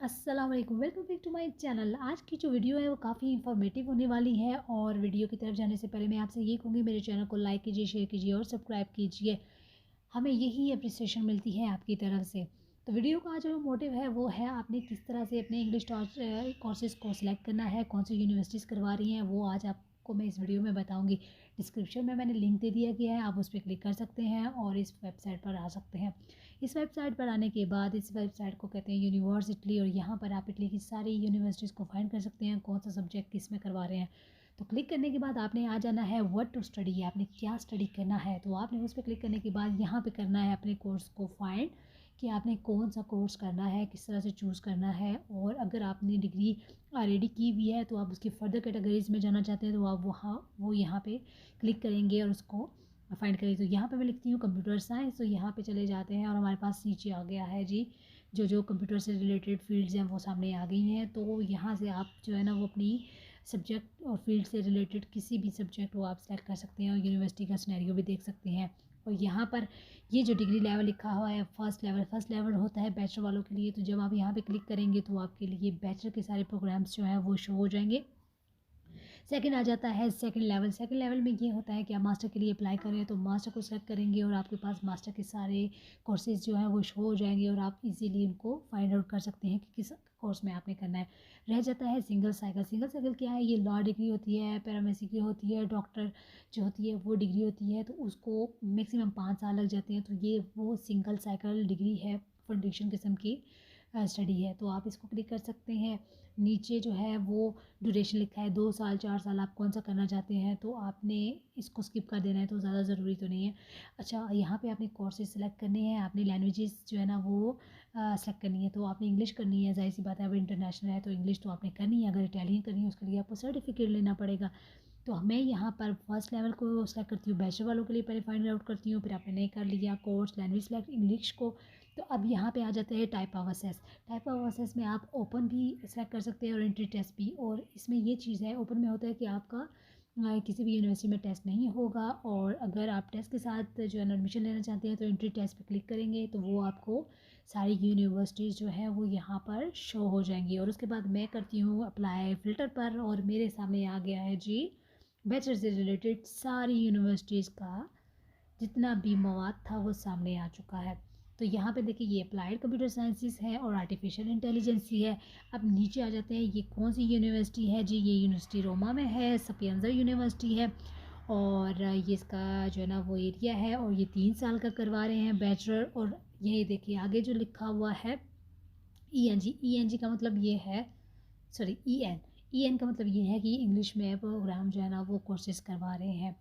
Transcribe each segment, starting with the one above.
अस्सलाम वालेकुम, welcome back to my channel. आज की जो वीडियो है वो काफ़ी इन्फॉर्मेटिव होने वाली है और वीडियो की तरफ जाने से पहले मैं आपसे ये कहूँगी मेरे चैनल को लाइक कीजिए, शेयर कीजिए और सब्सक्राइब कीजिए। हमें यही अप्रिसिएशन मिलती है आपकी तरफ से। तो वीडियो का जो मोटिव है वो है आपने किस तरह से अपने इंग्लिश कोर्सेज़ को सिलेक्ट करना है, कौन सी यूनिवर्सिटीज़ करवा रही हैं वो आज आपको मैं इस वीडियो में बताऊँगी। डिस्क्रिप्शन में मैंने लिंक दे दिया गया है, आप उस पर क्लिक कर सकते हैं और इस वेबसाइट पर आ सकते हैं। इस वेबसाइट पर आने के बाद इस वेबसाइट को कहते हैं यूनिवर्स इटली और यहाँ पर आप इटली की सारी यूनिवर्सिटीज़ को फाइंड कर सकते हैं कौन सा सब्जेक्ट किस में करवा रहे हैं। तो क्लिक करने के बाद आपने आ जाना है व्हाट टू स्टडी, आपने क्या स्टडी करना है। तो आपने उस पर क्लिक करने के बाद यहाँ पे करना है अपने कोर्स को फाइंड कि आपने कौन सा कोर्स करना है, किस तरह से चूज़ करना है। और अगर आपने डिग्री ऑलरेडी की हुई है तो आप उसकी फर्दर कैटेगरीज में जाना चाहते हैं तो आप वो यहाँ पे क्लिक करेंगे और उसको फाइंड करें। तो यहाँ पे मैं लिखती हूँ कंप्यूटर साइंस, तो यहाँ पे चले जाते हैं और हमारे पास नीचे आ गया है जी जो कंप्यूटर से रिलेटेड फील्ड्स हैं वो सामने आ गई हैं। तो यहाँ से आप जो है ना वो अपनी सब्जेक्ट और फील्ड से रिलेटेड किसी भी सब्जेक्ट को आप सेलेक्ट कर सकते हैं और यूनिवर्सिटी का सिनेरियो भी देख सकते हैं। और यहाँ पर ये जो डिग्री लेवल लिखा हुआ है फर्स्ट लेवल होता है बैचलर वालों के लिए। तो जब आप यहाँ पे क्लिक करेंगे तो आपके लिए बैचलर के सारे प्रोग्राम्स जो हैं वो शो हो जाएंगे। सेकंड आ जाता है सेकंड लेवल में ये होता है कि आप मास्टर के लिए अप्लाई करें तो मास्टर को सेलेक्ट करेंगे और आपके पास मास्टर के सारे कोर्सेज जो हैं वो शो हो जाएंगे और आप इजीली उनको फाइंड आउट कर सकते हैं कि किस कोर्स में आपने करना है। रह जाता है सिंगल साइकिल क्या है, ये लॉ डिग्री होती है, पैरामेडिक की होती है, डॉक्टर जो होती है वो डिग्री होती है तो उसको मैक्सिमम 5 साल लग जाते हैं। तो ये वो सिंगल साइकिल डिग्री है, फाउंडेशन किस्म की स्टडी है। तो आप इसको क्लिक कर सकते हैं। नीचे जो है वो ड्यूरेशन लिखा है 2 साल 4 साल, आप कौन सा करना चाहते हैं तो आपने इसको स्किप कर देना है, तो ज़्यादा ज़रूरी तो नहीं है। अच्छा, यहाँ पे आपने कोर्सेज सेलेक्ट करने हैं, आपने लैंग्वेजेस जो है ना वो सेलेक्ट करनी है। तो आपने इंग्लिश करनी है, जाहिर सी बात है, अब इंटरनेशनल है तो इंग्लिश तो आपने करनी है। अगर इटालियन करनी है उसके लिए आपको सर्टिफिकेट लेना पड़ेगा। तो मैं यहाँ पर फर्स्ट लेवल को सेलेक्ट करती हूँ, बैचलर वालों के लिए पहले फाइंड आउट करती हूँ। फिर आपने नहीं कर लिया कोर्स लैंग्वेज सेलेक्ट इंग्लिश को। तो अब यहाँ पे आ जाते हैं type of assess. Type of assess में आप ओपन भी सेलेक्ट कर सकते हैं और एंट्री टेस्ट भी। और इसमें ये चीज़ है, ओपन में होता है कि आपका किसी भी यूनिवर्सिटी में टेस्ट नहीं होगा और अगर आप टेस्ट के साथ जो है एडमिशन लेना चाहते हैं तो एंट्री टेस्ट पे क्लिक करेंगे तो वो आपको सारी यूनिवर्सिटीज़ जो है वो यहाँ पर शो हो जाएंगी। और उसके बाद मैं करती हूँ अप्लाई फ़िल्टर पर और मेरे सामने आ गया है जी बैचलर से रिलेटेड सारी यूनिवर्सिटीज़ का जितना भी मवाद था वो सामने आ चुका है। तो यहाँ पे देखिए ये अप्लाइड कंप्यूटर साइंसेस है और आर्टिफिशियल इंटेलिजेंसी है। अब नीचे आ जाते हैं, ये कौन सी यूनिवर्सिटी है जी, ये यूनिवर्सिटी रोमा में है, सपियंजा यूनिवर्सिटी है। और ये इसका जो है ना वो एरिया है और ये 3 साल का करवा रहे हैं बैचलर। और ये देखिए आगे जो लिखा हुआ है ई एन जी का मतलब ये है, सॉरी ई एन का मतलब ये है कि इंग्लिश में प्रोग्राम जो है ना वो कोर्सेज करवा रहे हैं।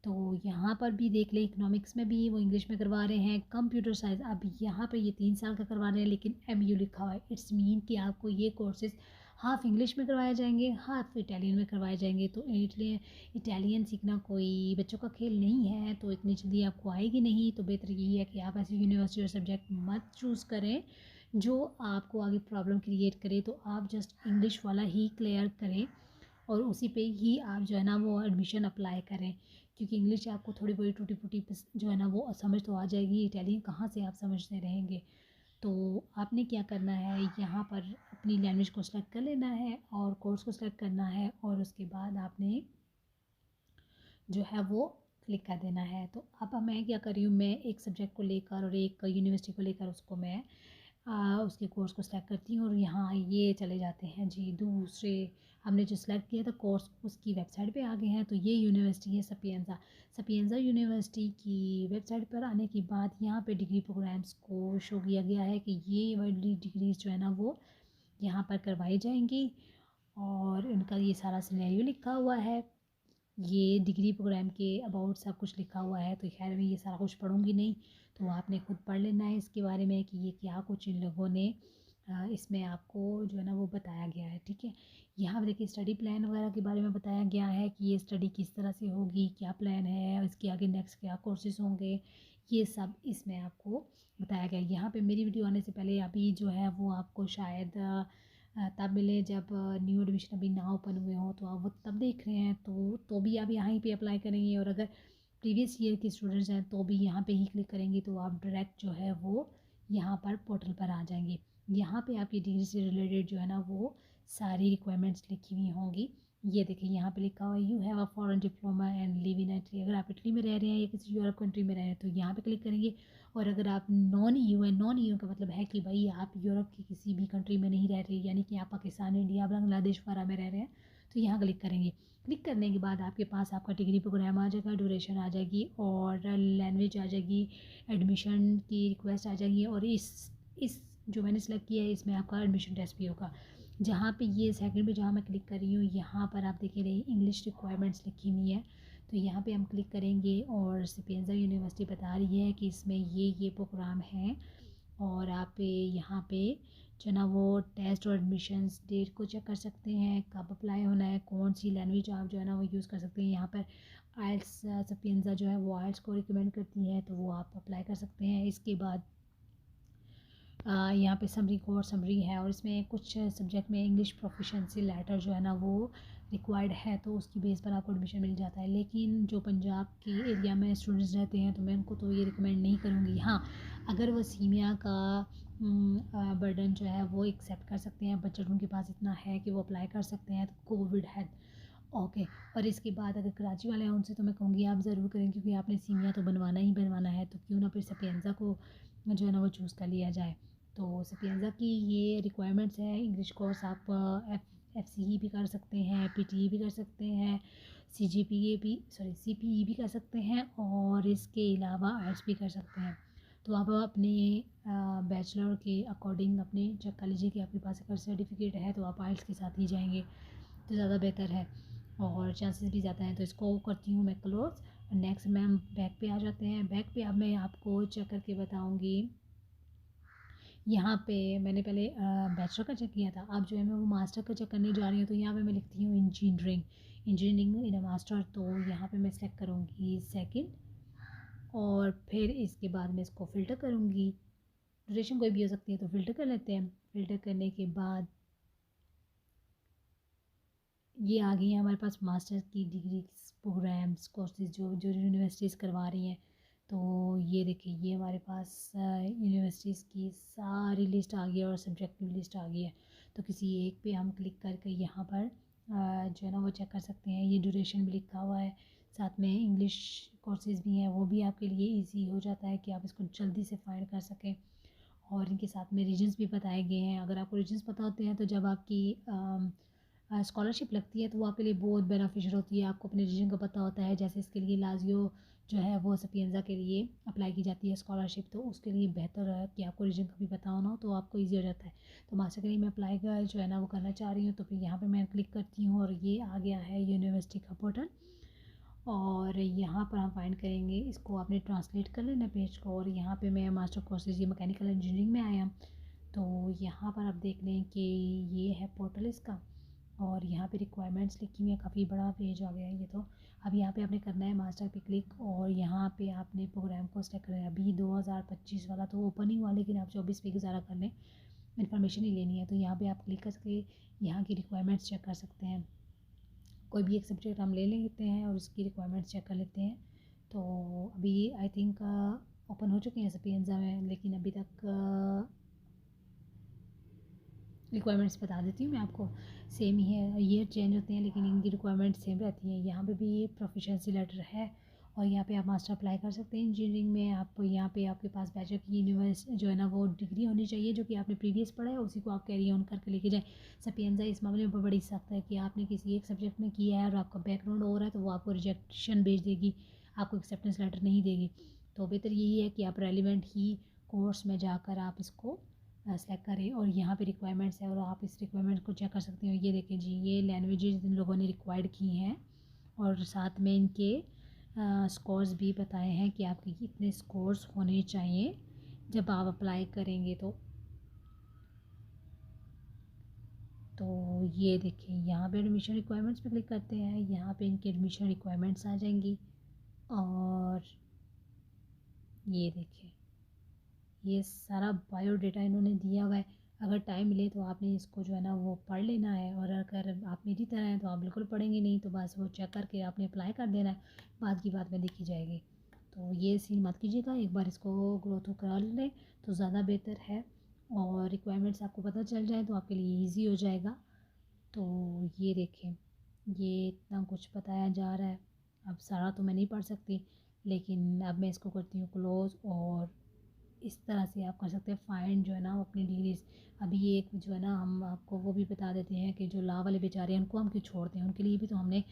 तो यहाँ पर भी देख लें, इकोनॉमिक्स में भी वो इंग्लिश में करवा रहे हैं, कंप्यूटर साइंस अब यहाँ पे ये 3 साल का करवा रहे हैं लेकिन लिखा हुआ है। इट्स मीन कि आपको ये कोर्सेज हाफ इंग्लिश में करवाए जाएंगे, हाफ इटालियन में करवाए जाएंगे। तो इसलिए इटालियन सीखना कोई बच्चों का खेल नहीं है, तो इतनी जल्दी आपको आएगी नहीं। तो बेहतर यही है कि आप ऐसी यूनिवर्सिटी और सब्जेक्ट मत चूज़ करें जो आपको आगे प्रॉब्लम क्रिएट करे। तो आप जस्ट इंग्लिश वाला ही क्लियर करें और उसी पे ही आप जो है ना वो एडमिशन अप्लाई करें, क्योंकि इंग्लिश आपको थोड़ी बड़ी टूटी फूटी जो है ना वो समझ तो आ जाएगी, इटालियन कहाँ से आप समझते रहेंगे। तो आपने क्या करना है, यहाँ पर अपनी लैंग्वेज को सेलेक्ट कर लेना है और कोर्स को सेलेक्ट करना है और उसके बाद आपने जो है वो क्लिक कर देना है। तो अब मैं क्या कर रही हूँ, मैं एक सब्जेक्ट को लेकर और एक यूनिवर्सिटी को लेकर उसको मैं उसके कोर्स को सिलेक्ट करती हूँ और यहाँ ये चले जाते हैं जी दूसरे, हमने जो सिलेक्ट किया था कोर्स उसकी वेबसाइट पे आ गए हैं। तो ये यूनिवर्सिटी है सपियंजा यूनिवर्सिटी की वेबसाइट पर आने के बाद यहाँ पे डिग्री प्रोग्राम्स को शो किया गया है कि ये वाली डिग्रीज जो है ना वो यहाँ पर करवाई जाएंगी और इनका ये सारा सिनेरियो लिखा हुआ है, ये डिग्री प्रोग्राम के अबाउट सब कुछ लिखा हुआ है। तो खैर मैं ये सारा कुछ पढ़ूंगी नहीं, तो आपने खुद पढ़ लेना है इसके बारे में कि ये क्या कुछ इन लोगों ने इसमें आपको जो है ना वो बताया गया है। ठीक है, यहाँ पर देखिए स्टडी प्लान वगैरह के बारे में बताया गया है कि ये स्टडी किस तरह से होगी, क्या प्लान है, इसके आगे नेक्स्ट क्या कोर्सेज होंगे, ये सब इसमें आपको बताया गया है। यहाँ पे मेरी वीडियो आने से पहले अभी जो है वो आपको शायद तब मिले जब न्यू एडमिशन अभी ना ओपन हुए हों, तो आप वो तब देख रहे हैं तो भी आप यहाँ पे अप्लाई करेंगे। और अगर प्रीवियस ईयर के स्टूडेंट्स हैं तो भी यहाँ पे ही क्लिक करेंगे तो आप डायरेक्ट जो है वो यहाँ पर पोर्टल पर आ जाएंगे। यहाँ पे आपकी डिग्री से रिलेटेड जो है ना वो सारी रिक्वायरमेंट्स लिखी हुई होंगी। ये देखिए यहाँ पे लिखा हुआ है you have a foreign diploma and live in Italy. अगर आप इटली में रह रहे हैं या किसी यूरोप कंट्री में रह रहे हैं तो यहाँ पे क्लिक करेंगे। और अगर आप नॉन ईयू है, नॉन ईयू का मतलब है कि भाई आप यूरोप की किसी भी कंट्री में नहीं रह रहे, यानी कि आप पाकिस्तान, इंडिया, बांग्लादेश वगैरह में रह रहे हैं, तो यहाँ क्लिक करेंगे। क्लिक करने के बाद आपके पास आपका डिग्री प्रोग्राम आ जाएगा, ड्यूरेशन आ जाएगी और लैंग्वेज आ जाएगी, एडमिशन की रिक्वेस्ट आ जाएगी। और इस जो मैंने सेलेक्ट किया है इसमें आपका एडमिशन टेस्ट भी होगा। जहाँ पे ये सेकंड पे जहाँ मैं क्लिक कर रही हूँ यहाँ पर आप देख रहे इंग्लिश रिक्वायरमेंट्स लिखी हुई है। तो यहाँ पे हम क्लिक करेंगे और सपिएंजा यूनिवर्सिटी बता रही है कि इसमें ये प्रोग्राम है। और आप यहाँ पे जो ना वो टेस्ट और एडमिशन्स डेट को चेक कर सकते हैं, कब अप्लाई होना है, कौन सी लैंग्वेज आप जो है ना वो यूज़ कर सकते हैं। यहाँ पर आइल्स सपिएंजा जो है वो आइल्स को रिकमेंड करती है, तो वो आप अप्लाई कर सकते हैं। इसके बाद यहाँ पे समरी कोर समरी है और इसमें कुछ सब्जेक्ट में इंग्लिश प्रोफिशेंसी लेटर जो है ना वो रिक्वायर्ड है, तो उसकी बेस पर आपको एडमिशन मिल जाता है। लेकिन जो पंजाब के एरिया में स्टूडेंट्स रहते हैं तो मैं उनको तो ये रिकमेंड नहीं करूँगी। हाँ, अगर वो सीमिया का बर्डन जो है वो एक्सेप्ट कर सकते हैं, बजट उनके पास इतना है कि वो अप्लाई कर सकते हैं, तो कोविड है ओके। और इसके बाद अगर कराची वाले हैं उनसे तो मैं कहूँगी आप ज़रूर करें, क्योंकि आपने सीमिया तो बनवाना ही बनवाना है, तो क्यों ना फिर सपिएंजा को जो है ना वो चूज़ कर लिया जाए। तो सपिएंजा की ये रिक्वायरमेंट्स है। इंग्लिश कोर्स आप एफ सी ई भी कर सकते हैं, पी टी ई भी कर सकते हैं, सी जी पी ए भी सी पी ई भी कर सकते हैं और इसके अलावा आर्ट्स भी कर सकते हैं। तो आप अपने बैचलर के अकॉर्डिंग अपने चेक कर लीजिए कि आपके पास अगर सर्टिफिकेट है तो आप आर्ट्स के साथ ही जाएंगे तो ज़्यादा बेहतर है और चांसेस भी ज़्यादा हैं। तो इसको करती हूँ मैं क्लोज। नेक्स्ट मैम बैक पे आ जाते हैं। बैक पे अब मैं आपको चेक करके बताऊँगी। यहाँ पे मैंने पहले बैचलर का चेक किया था, अब जो है मैं वो मास्टर का चेक करने जा रही हूँ। तो यहाँ पे मैं लिखती हूँ इंजीनियरिंग इन अ मास्टर। तो यहाँ पे मैं सेलेक्ट करूँगी सेकंड और फिर इसके बाद मैं इसको फ़िल्टर करूँगी। ड्यूरेशन कोई भी हो सकती है तो फ़िल्टर कर लेते हैं। फ़िल्टर करने के बाद ये आ गई है हमारे पास मास्टर्स की डिग्री प्रोग्राम्स कोर्सेज जो जो यूनिवर्सिटीज़ करवा रही हैं। तो ये देखिए ये हमारे पास यूनिवर्सिटीज़ की सारी लिस्ट आ गई है और सब्जेक्ट की लिस्ट आ गई है। तो किसी एक पे हम क्लिक करके यहाँ पर जो है ना वो चेक कर सकते हैं। ये ड्यूरेशन भी लिखा हुआ है, साथ में इंग्लिश कोर्सेज भी हैं, वो भी आपके लिए ईजी हो जाता है कि आप इसको जल्दी से फाइंड कर सकें। और इनके साथ में रीजन्स भी बताए गए हैं। अगर आपको रीजन्स पता होते हैं तो जब आपकी स्कॉलरशिप लगती है तो वो आपके लिए बहुत बेनिफिशियल होती है। आपको अपने रीजन का पता होता है, जैसे इसके लिए लाजियो जो है वो सपिएंजा के लिए अप्लाई की जाती है स्कॉलरशिप, तो उसके लिए बेहतर है कि आपको रीजन का भी पता होना हो तो आपको ईजी हो जाता है। तो मास्टर के लिए मैं अप्लाई का जो है ना वो करना चाह रही हूँ, तो फिर यहाँ पर मैं क्लिक करती हूँ और ये आ गया है यूनिवर्सिटी का पोर्टल। और यहाँ पर हम फाइंड करेंगे, इसको आपने ट्रांसलेट कर लेना पेज को। और यहाँ पे मैं मास्टर कोर्सेज ये मैकेनिकल इंजीनियरिंग में आया, तो यहाँ पर आप देख लें कि ये है पोर्टल इसका। और यहाँ पे रिक्वायरमेंट्स लिखी हुई है, काफ़ी बड़ा पेज आ गया है ये तो। अब यहाँ पे आपने करना है मास्टर पे क्लिक और यहाँ पे आपने प्रोग्राम को सेलेक्ट करना है। अभी 2025 वाला तो ओपन ही हुआ, लेकिन आप 24 पे गुजारा कर लें, इन्फॉर्मेशन ही लेनी है। तो यहाँ पे आप क्लिक करके यहाँ की रिक्वायरमेंट्स चेक कर सकते हैं। कोई भी एक सब्जेक्ट हम ले लेते हैं और उसकी रिक्वायरमेंट्स चेक कर लेते हैं। तो अभी आई थिंक ओपन हो चुके हैं सपिएंजा में, लेकिन अभी तक रिक्वायरमेंट्स बता देती हूँ मैं आपको। सेम ही है, ईयर चेंज होते हैं लेकिन इनकी रिक्वायरमेंट्स सेम रहती हैं। यहाँ पे भी ये प्रोफिशिएंसी लेटर है और यहाँ पे आप मास्टर अप्लाई कर सकते हैं इंजीनियरिंग में। आप यहाँ पे आपके पास बैचलर की यूनिवर्सिटी जो है ना वो डिग्री होनी चाहिए जो कि आपने प्रीवियस पढ़ा है, उसी को आप कैरी ऑन करके लेके जाएँ। सपिएंजा इस मामले में बड़ी सख्त है कि आपने किसी एक सब्जेक्ट में किया है और आपका बैकग्राउंड हो रहा है तो वो आपको रिजेक्शन भेज देगी, आपको एक्सेप्टेंस लेटर नहीं देगी। तो बेहतर यही है कि आप रेलिवेंट ही कोर्स में जाकर आप इसको सेलेक्ट करें। और यहाँ पे रिक्वायरमेंट्स है और आप इस रिक्वायरमेंट को चेक कर सकते हो। ये देखें जी, ये लैंग्वेजेस इन लोगों ने रिक्वायर्ड की हैं और साथ में इनके स्कोर्स भी बताए हैं कि आपके कितने स्कोर्स होने चाहिए जब आप अप्लाई करेंगे। तो ये देखिए यहाँ पे एडमिशन रिक्वायरमेंट्स पे क्लिक करते हैं, यहाँ पे इनकी एडमिशन रिक्वायरमेंट्स आ जाएंगी। और ये देखिए ये सारा बायोडेटा इन्होंने दिया हुआ है। अगर टाइम मिले तो आपने इसको जो है ना वो पढ़ लेना है, और अगर आप मेरी तरह हैं तो आप बिल्कुल पढ़ेंगे नहीं, तो बस वो चेक करके आपने अप्लाई कर देना है, बाद की बात में देखी जाएगी। तो ये सीन मत कीजिएगा, एक बार इसको ग्रो थ्रू कर लें तो ज़्यादा बेहतर है। और रिक्वायरमेंट्स आपको पता चल जाए तो आपके लिए ईज़ी हो जाएगा। तो ये देखें, ये इतना कुछ बताया जा रहा है। अब सारा तो मैं नहीं पढ़ सकती, लेकिन अब मैं इसको करती हूँ क्लोज़। और इस तरह से आप कर सकते हैं फाइंड जो है ना वो अपनी डिग्रीज। अभी ये एक जो है ना हम आपको वो भी बता देते हैं कि जो लॉ वाले बेचारे हैं उनको हम क्यों छोड़ते हैं, उनके लिए भी तो हमने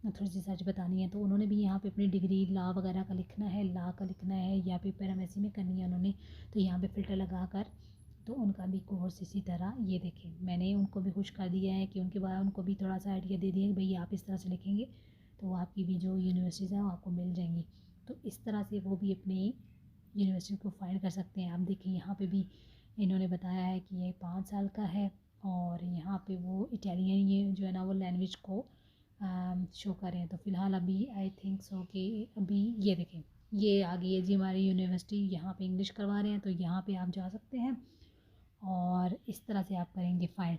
थोड़ी सी सच बतानी है। तो उन्होंने भी यहाँ पे अपनी डिग्री लॉ वगैरह का लिखना है, लॉ का लिखना है या फिर पैरामेसी में करनी है उन्होंने, तो यहाँ पे फ़िल्टर लगा कर तो उनका भी कोर्स इसी तरह। ये देखें, मैंने उनको भी खुश कर दिया है कि उनके बाद उनको भी थोड़ा सा आइडिया दे दिया कि भाई आप इस तरह से लिखेंगे तो आपकी भी जो यूनिवर्सिटीज़ हैं वो आपको मिल जाएंगी। तो इस तरह से वो भी अपनी यूनिवर्सिटी को फाइंड कर सकते हैं। आप देखिए यहाँ पे भी इन्होंने बताया है कि ये 5 साल का है और यहाँ पे वो इटालियन ये जो है ना वो लैंग्वेज को शो कर रहे हैं। तो फ़िलहाल अभी आई थिंक सो कि अभी ये देखें, ये आ गई है जी हमारी यूनिवर्सिटी। यहाँ पे इंग्लिश करवा रहे हैं तो यहाँ पे आप जा सकते हैं और इस तरह से आप करेंगे फाइंड।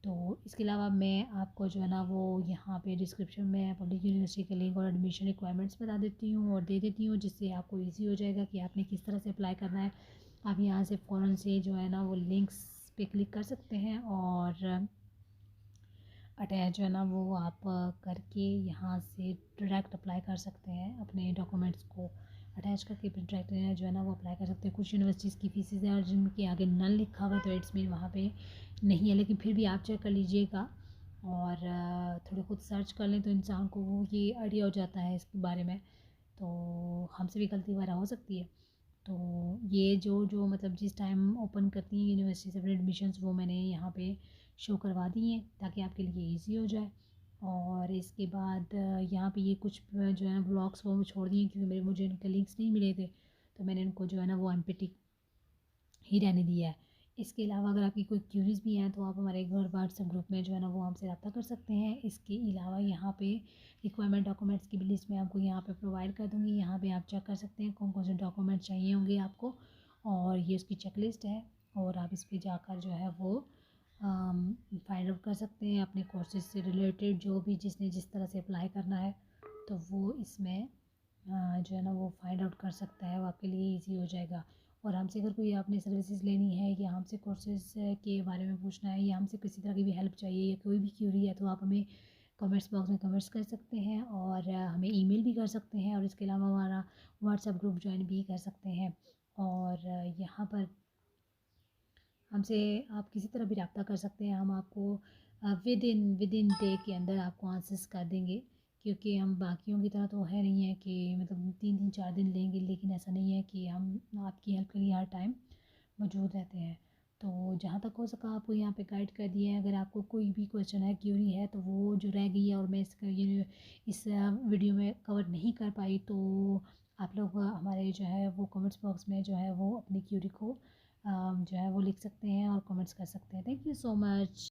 तो इसके अलावा मैं आपको जो है ना वो यहाँ पे डिस्क्रिप्शन में पब्लिक यूनिवर्सिटी के लिंक और एडमिशन रिक्वायरमेंट्स बता देती हूँ और दे देती हूँ, जिससे आपको इजी हो जाएगा कि आपने किस तरह से अप्लाई करना है। आप यहाँ से फ़ौरन से जो है ना वो लिंक्स पे क्लिक कर सकते हैं और अटैच जो है ना वो आप करके यहाँ से डायरेक्ट अप्लाई कर सकते हैं। अपने डॉक्यूमेंट्स को अटैच करके फिर डायरेक्ट जो है ना वो अप्लाई कर सकते हैं। कुछ यूनिवर्सिटीज़ की फीसेस हैं और जिनके आगे नन लिखा हुआ है तो इट्स मीन वहाँ पे नहीं है, लेकिन फिर भी आप चेक कर लीजिएगा और थोड़ी खुद सर्च कर लें तो इंसान को वो ये आइडिया हो जाता है इसके बारे में। तो हमसे भी गलती वगैरह हो सकती है। तो ये जो जो मतलब जिस टाइम ओपन करती हैं यूनिवर्सिटी से अपने एडमिशन्स वो मैंने यहाँ पे शो करवा दी हैं ताकि आपके लिए ईजी हो जाए। और इसके बाद यहाँ पे ये कुछ जो है ना ब्लॉग्स वो छोड़ दिए क्योंकि मुझे इनके लिंक्स नहीं मिले थे, तो मैंने इनको जो है ना वो एम्पटी ही रहने दिया है। इसके अलावा अगर आपकी कोई क्यूरीज़ भी हैं तो आप हमारे घर व्हाट्सएप ग्रुप में जो है ना वो हमसे रब्ता कर सकते हैं। इसके अलावा यहाँ पे रिक्वायरमेंट डॉक्यूमेंट्स की भी लिस्ट मैं आपको यहाँ पे प्रोवाइड कर दूँगी। यहाँ पे आप चेक कर सकते हैं कौन कौन से डॉक्यूमेंट चाहिए होंगे आपको, और ये उसकी चेकलिस्ट है। और आप इस पर जाकर जो है वो फाइंड आउट कर सकते हैं अपने कोर्सेज से रिलेटेड जो भी जिसने जिस तरह से अप्लाई करना है, तो वो इसमें जो है ना वो फाइंड आउट कर सकता है। वो आपके लिए ईजी हो जाएगा। और हमसे अगर कोई आपने सर्विसेज लेनी है या हमसे कोर्सेज के बारे में पूछना है या हमसे किसी तरह की भी हेल्प चाहिए या कोई भी क्यूरी है तो आप हमें कमेंट्स बॉक्स में कमेंट्स कर सकते हैं और हमें ईमेल भी कर सकते हैं। और इसके अलावा हमारा व्हाट्सएप ग्रुप ज्वाइन भी कर सकते हैं। और यहाँ पर हमसे आप किसी तरह भी रब्ता कर सकते हैं। हम आपको विद इन डे के अंदर आपको आंसर्स कर देंगे, क्योंकि हम बाकियों की तरह तो है नहीं है कि मतलब 3 दिन 4 दिन लेंगे, लेकिन ऐसा नहीं है कि हम आपकी हेल्प के लिए हर टाइम मौजूद रहते हैं। तो जहाँ तक हो सका आपको यहाँ पे गाइड कर दिया है। अगर आपको कोई भी क्वेश्चन है क्यूरी है तो वो जो रह गई है और मैं इसका ये इस वीडियो में कवर नहीं कर पाई, तो आप लोग हमारे जो है वो कमेंट्स बॉक्स में जो है वो अपनी क्यूरी को जो है वो लिख सकते हैं और कमेंट्स कर सकते हैं। Thank you so much.